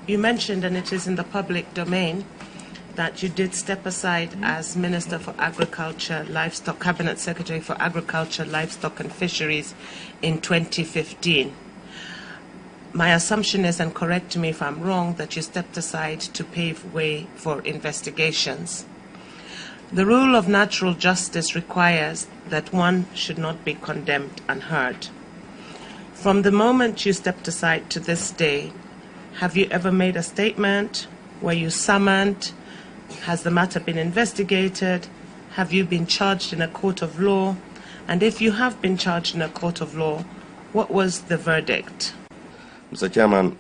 You mentioned, and it is in the public domain, that you did step aside as Minister for Agriculture, Livestock, Cabinet Secretary for Agriculture, Livestock and Fisheries in 2015. My assumption is, and correct me if I'm wrong, that you stepped aside to pave way for investigations. The rule of natural justice requires that one should not be condemned unheard. From the moment you stepped aside to this day, have you ever made a statement? Were you summoned? Has the matter been investigated? Have you been charged in a court of law? And if you have been charged in a court of law, what was the verdict? Mr. Chairman,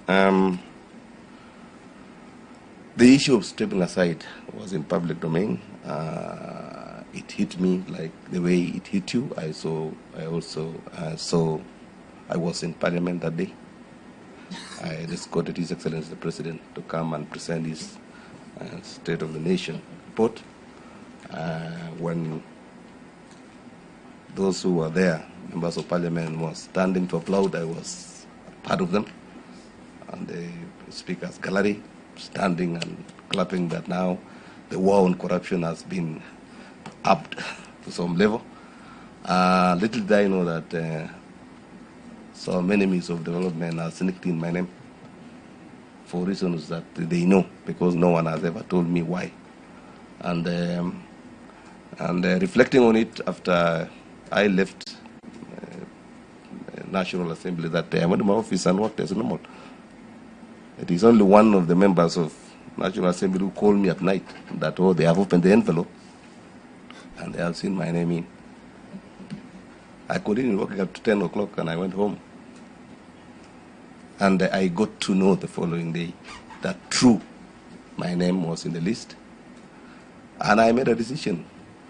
the issue of stepping aside was in public domain. It hit me like the way it hit you. I was in Parliament that day. I escorted His Excellency the President to come and present his State of the Nation report. When those who were there, members of Parliament, were standing to applaud, I was part of them. And the Speaker's gallery, standing and clapping that now the war on corruption has been upped to some level. Little did I know that some enemies of development are sneaked in my name for reasons that they know, because no one has ever told me why. And reflecting on it after I left National Assembly that day, I went to my office and worked as normal. It is only one of the members of National Assembly who called me at night that, oh, they have opened the envelope and they have seen my name in. I continued working up to 10 o'clock and I went home. And I got to know the following day that true, my name was in the list. And I made a decision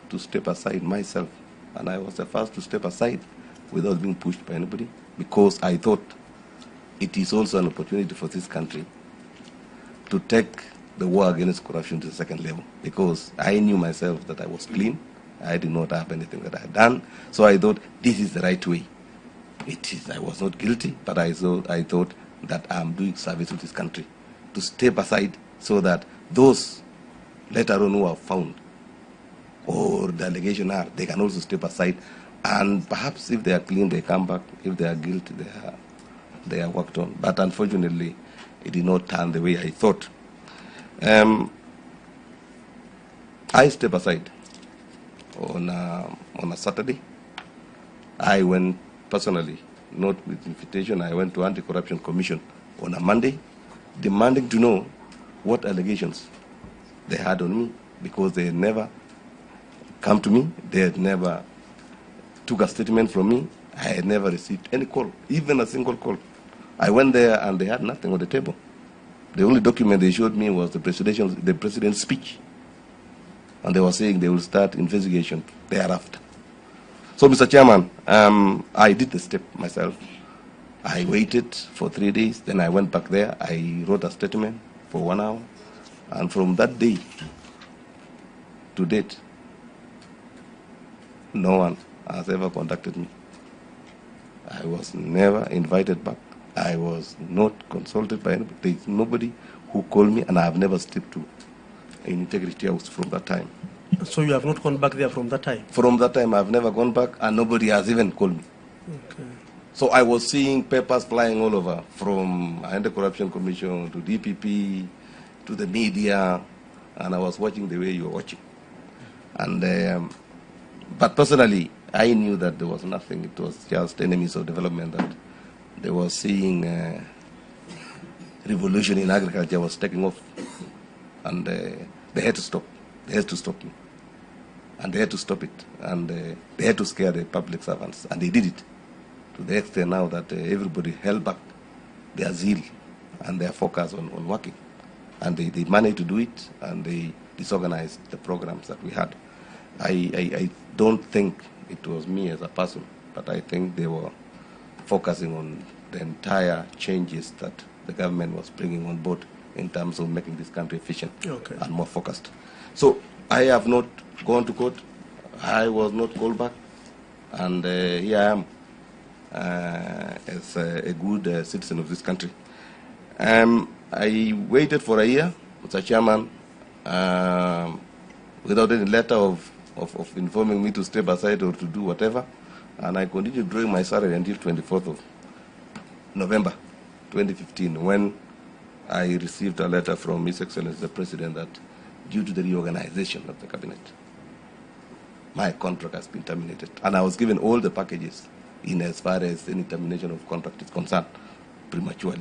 to step aside myself. And I was the first to step aside without being pushed by anybody, because I thought it is also an opportunity for this country to take the war against corruption to the second level, because I knew myself that I was clean. I did not have anything that I had done. So I thought this is the right way. I was not guilty, but I thought that I'm doing service to this country, to step aside so that those later on who are found or the allegation are, they can also step aside, and perhaps if they are clean, they come back. If they are guilty, they are worked on. But unfortunately, it did not turn the way I thought. I stepped aside on a Saturday. I went personally, not with invitation. I went to Anti-Corruption Commission on a Monday, demanding to know what allegations they had on me, because they had never come to me. They had never took a statement from me. I had never received any call, even a single call. I went there and they had nothing on the table. The only document they showed me was the president's speech. And they were saying they will start investigation thereafter. So, Mr. Chairman, I did the step myself. I waited for 3 days, then I went back there. I wrote a statement for 1 hour. And from that day to date, no one has ever contacted me. I was never invited back. I was not consulted by anybody. There is nobody who called me, and I have never stepped to an integrity house from that time. So you have not gone back there from that time? From that time, I have never gone back, and nobody has even called me. Okay. So I was seeing papers flying all over, from Anti-Corruption Commission to DPP to the media, and I was watching the way you were watching. And but personally, I knew that there was nothing. It was just enemies of development, that they were seeing revolution in agriculture was taking off, and they had to stop. They had to stop me, and they had to stop it, and they had to scare the public servants, and they did it to the extent now that everybody held back their zeal and their focus on working, and they managed to do it, and they disorganized the programs that we had. I don't think it was me as a person, but I think they were focusing on the entire changes that the government was bringing on board in terms of making this country efficient and more focused. So I have not gone to court. I was not called back, and here I am as a good citizen of this country. I waited for a year, Mr. Chairman, without any letter of informing me to step aside or to do whatever, and I continued drawing my salary until 24th of November 2015, when I received a letter from His Excellency the President that due to the reorganization of the cabinet, my contract has been terminated. And I was given all the packages in as far as any termination of contract is concerned prematurely.